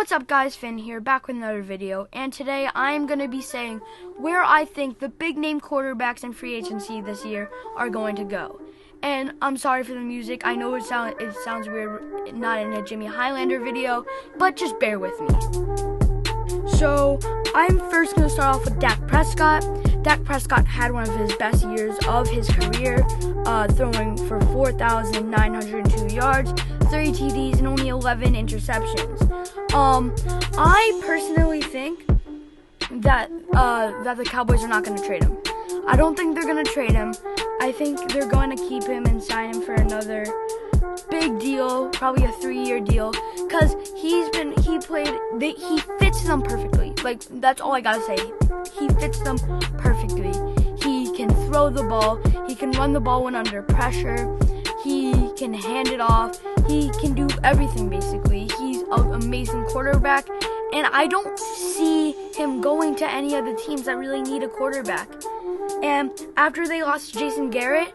What's up guys, Finn here, back with another video, and today I'm going to be saying where I think the big name quarterbacks in free agency this year are going to go. And I'm sorry for the music, I know it sounds weird, not in a Jimmy Highlander video, but just bear with me. So, I'm first going to start off with Dak Prescott. Dak Prescott had one of his best years of his career, throwing for 4,902 yards, 30 TDs, and only 11 interceptions. I personally think that the Cowboys are not going to trade him. I don't think they're going to trade him. I think they're going to keep him and sign him for another big deal, probably a 3-year deal, because he fits them perfectly. Like, that's all I gotta say. He fits them perfectly. He can throw the ball. He can run the ball when under pressure. He can hand it off. He can do everything, basically. He's an amazing quarterback, and I don't see him going to any of the teams that really need a quarterback. And after they lost Jason Garrett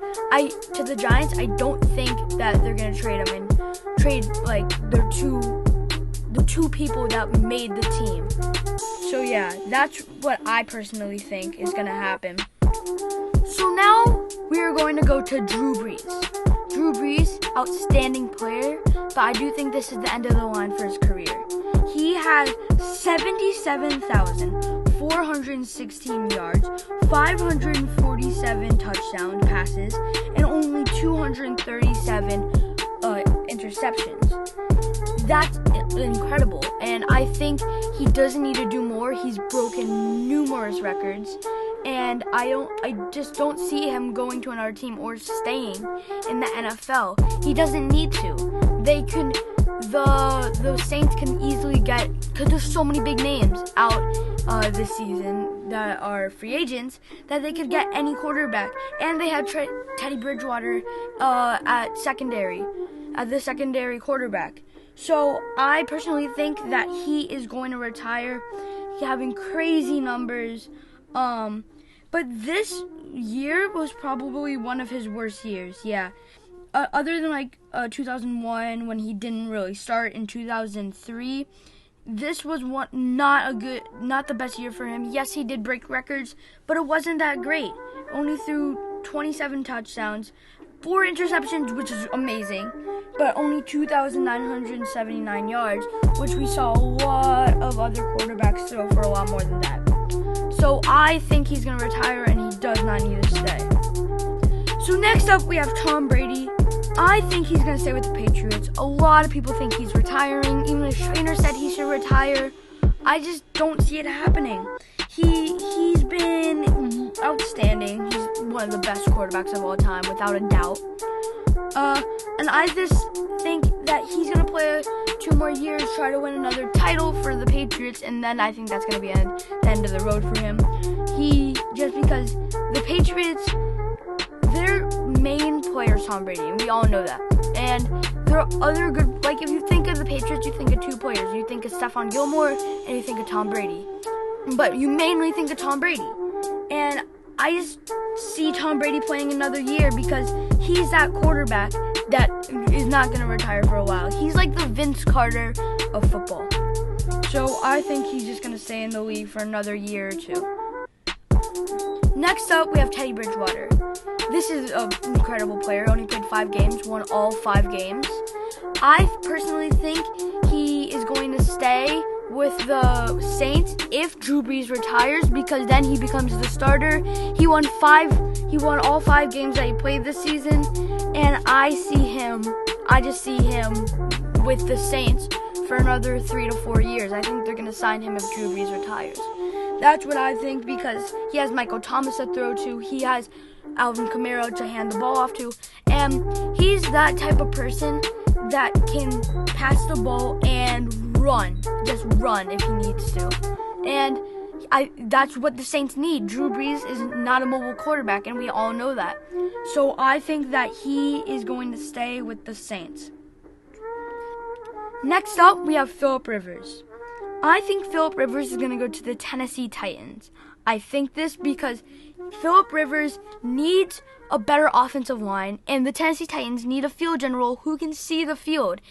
to the Giants, I don't think that they're going to trade him and trade, like, the two people that made the team. So, yeah, that's what I personally think is going to happen. So now we are going to go to Drew Brees. Drew Brees, outstanding player, but I do think this is the end of the line for his career. He had 77,416 yards, 547 touchdown passes, and only 237 interceptions. That's incredible, and I think he doesn't need to do more. He's broken numerous records, and I just don't see him going to another team or staying in the NFL. He doesn't need to. The Saints can easily get, because there's so many big names out this season that are free agents, that they could get any quarterback. And they have Teddy Bridgewater at the secondary quarterback. So I personally think that he is going to retire. He's having crazy numbers. But this year was probably one of his worst years, yeah. Other than 2001 when he didn't really start, in 2003, this was not the best year for him. Yes, he did break records, but it wasn't that great. Only threw 27 touchdowns, 4 interceptions, which is amazing, but only 2,979 yards, which we saw a lot of other quarterbacks throw for a lot more than that. So I think he's going to retire, and he does not need to stay. So next up, we have Tom Brady. I think he's going to stay with the Patriots. A lot of people think he's retiring. Even the trainer said he should retire. I just don't see it happening. He's been outstanding. He's one of the best quarterbacks of all time, without a doubt. And I just think that he's going to play 2 more years, try to win another title for the Patriots, and then I think that's going to be the end of the road for him. Just because the Patriots, their main player is Tom Brady, and we all know that. And there are other good, like, if you think of the Patriots, you think of 2 players. You think of Stephon Gilmore, and you think of Tom Brady. But you mainly think of Tom Brady. And I just see Tom Brady playing another year because he's that quarterback that is not going to retire for a while. He's like the Vince Carter of football. So I think he's just going to stay in the league for another year or 2. Next up, we have Teddy Bridgewater. This is an incredible player. Only played 5 games, won all 5 games. I personally think he is going to stay with the Saints if Drew Brees retires, because then he becomes the starter. He won all 5 games that he played this season, and I just see him with the Saints for another 3 to 4 years. I think they're going to sign him if Drew Brees retires. That's what I think, because he has Michael Thomas to throw to, he has Alvin Kamara to hand the ball off to, and he's that type of person that can pass the ball and just run if he needs to. And that's what the Saints need. Drew Brees is not a mobile quarterback, and we all know that. So I think that he is going to stay with the Saints. Next up, we have Phillip Rivers. I think Phillip Rivers is going to go to the Tennessee Titans. I think this because Phillip Rivers needs a better offensive line, and the Tennessee Titans need a field general who can see the field.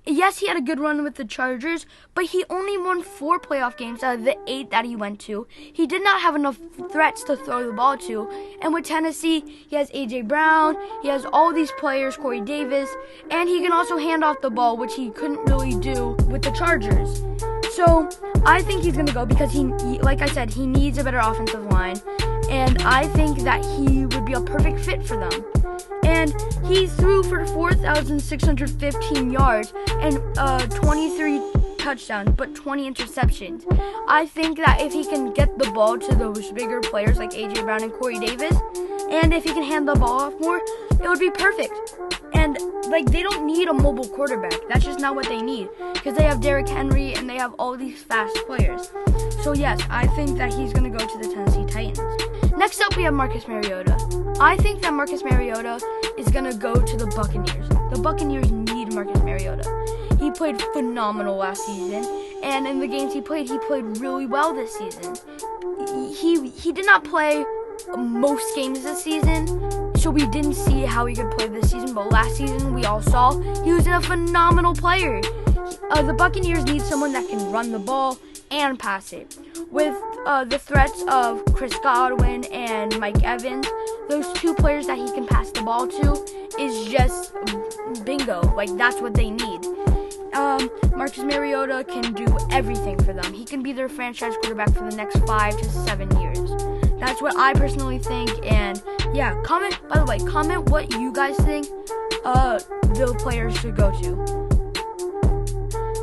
Yes, he had a good run with the Chargers, but he only won 4 playoff games out of the 8 that he went to. He did not have enough threats to throw the ball to. And with Tennessee, he has A.J. Brown, he has all these players, Corey Davis, and he can also hand off the ball, which he couldn't really do with the Chargers. So I think he's going to go because he, like I said, he needs a better offensive line. And I think that he would be a perfect fit for them. And he threw for 4,615 yards and 23 touchdowns, but 20 interceptions. I think that if he can get the ball to those bigger players like A.J. Brown and Corey Davis, and if he can hand the ball off more, it would be perfect. And, they don't need a mobile quarterback. That's just not what they need. Because they have Derrick Henry and they have all these fast players. So, yes, I think that he's going to go to the Tennessee Titans. Next up, we have Marcus Mariota. I think that Marcus Mariota is going to go to the Buccaneers. The Buccaneers need Marcus Mariota. He played phenomenal last season. And in the games he played really well this season. He did not play most games this season, so we didn't see how he could play this season, but last season we all saw he was a phenomenal player. The Buccaneers need someone that can run the ball and pass it. With the threats of Chris Godwin and Mike Evans, those 2 players that he can pass the ball to is just bingo. That's what they need. Marcus Mariota can do everything for them. He can be their franchise quarterback for the next 5 to 7 years. That's what I personally think. And yeah, comment what you guys think the players should go to.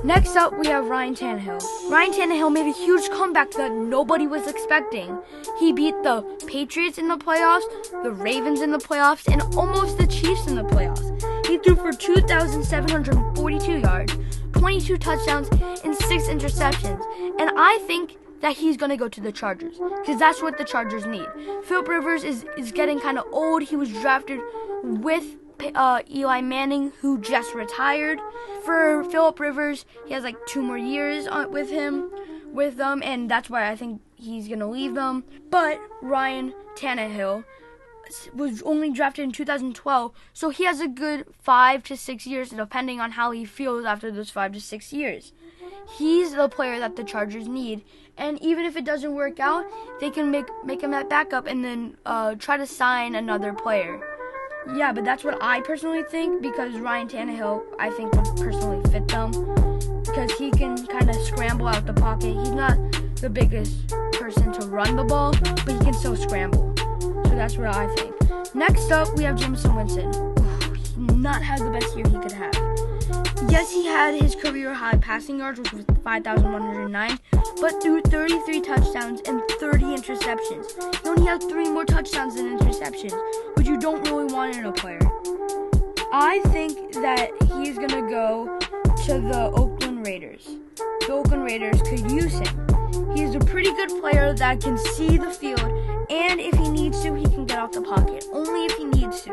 Next up, we have Ryan Tannehill. Ryan Tannehill made a huge comeback that nobody was expecting. He beat the Patriots in the playoffs, the Ravens in the playoffs, and almost the Chiefs in the playoffs. He threw for 2,742 yards, 22 touchdowns, and 6 interceptions. And I think that he's going to go to the Chargers because that's what the Chargers need. Philip Rivers is getting kind of old. He was drafted with Eli Manning, who just retired. For Philip Rivers, he has 2 more years with them, and that's why I think he's going to leave them. But Ryan Tannehill was only drafted in 2012, so he has a good 5 to 6 years, depending on how he feels after those 5 to 6 years. He's the player that the Chargers need, and even if it doesn't work out, they can make him that backup and then try to sign another player. Yeah, but that's what I personally think, because Ryan Tannehill, I think, would personally fit them, because he can kind of scramble out the pocket. He's not the biggest person to run the ball, but he can still scramble. So that's what I think. Next up, we have Jameson Winston. He did not have the best year he could have. Yes, he had his career high passing yards, which was 5,109, but threw 33 touchdowns and 30 interceptions. He only had 3 more touchdowns than interceptions, which you don't really want in a player. I think that he's going to go to the Oakland Raiders. The Oakland Raiders could use him. He's a pretty good player that can see the field, and if he needs to, he can get off the pocket. Only if he needs to.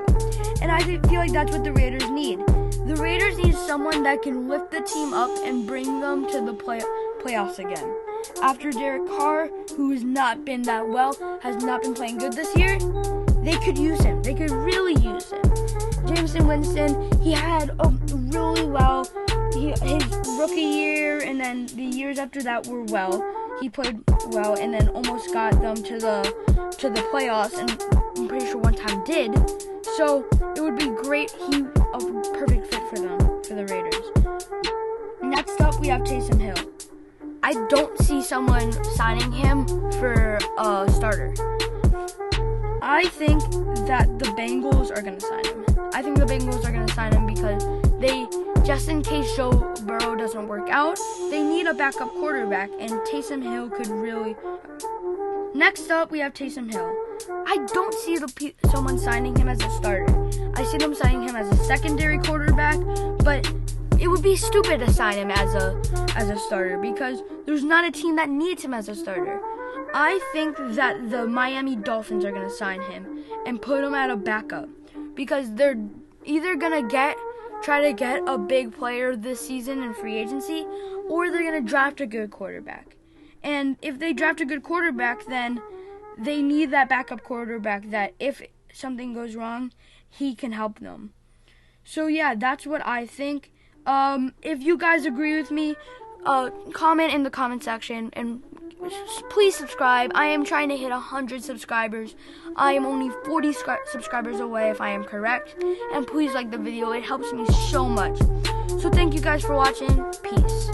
And I feel like that's what the Raiders need. The Raiders need someone that can lift the team up and bring them to the playoffs again. After Derek Carr, who has not been that well, has not been playing good this year, they could use him. They could really use him. Jameson Winston, he had a really well, his rookie year and then the years after that were well. He played well and then almost got them to the playoffs, and I'm pretty sure one time did. So it would be great. He a perfect fit for them, for the Raiders. Next up, we have Taysom Hill. I don't see someone signing him for a starter. I think that the Bengals are going to sign him. I think the Bengals are going to sign him because just in case Joe Burrow doesn't work out, they need a backup quarterback, and Taysom Hill could really... Next up, we have Taysom Hill. I don't see someone signing him as a starter. I see them signing him as a secondary quarterback, but it would be stupid to sign him as a starter because there's not a team that needs him as a starter. I think that the Miami Dolphins are going to sign him and put him at a backup because they're either going to try to get a big player this season in free agency, or they're going to draft a good quarterback. And if they draft a good quarterback, then they need that backup quarterback that if something goes wrong, he can help them. So yeah, that's what I think. If you guys agree with me, comment in the comment section, and please subscribe. I am trying to hit 100 subscribers. I am only 40 subscribers away, if I am correct. And please like the video. It helps me so much. So thank you guys for watching. Peace.